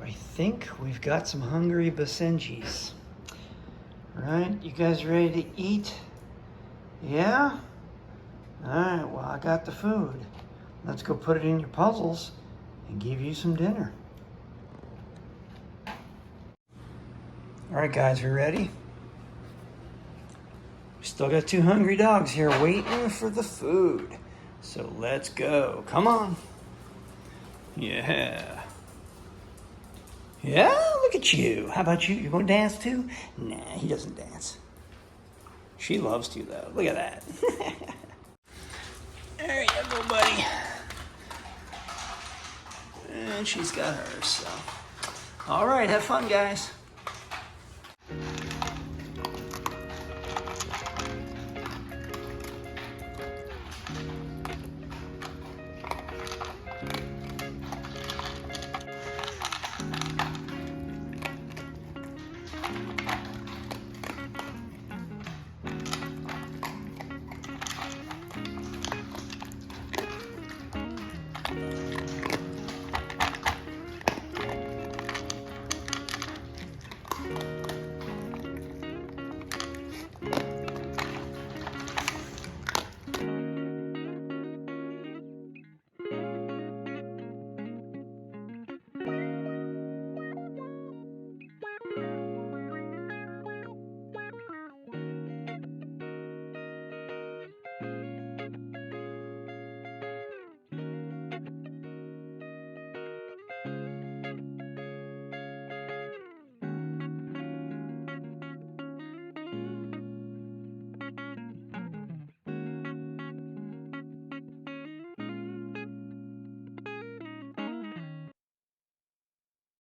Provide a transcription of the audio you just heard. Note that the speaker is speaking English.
I think we've got some hungry Basenjis. All right, you guys ready to eat? Yeah? All right, well, I got the food. Let's go put it in your puzzles and give you some dinner. All right, guys, we ready? We still got 2 hungry dogs here waiting for the food. So let's go. Come on. Yeah. Yeah, look at you. How about you? You gonna dance too? Nah, he doesn't dance. She loves to though. Look at that. There you go, buddy. And she's got hers, so. All right, have fun, guys.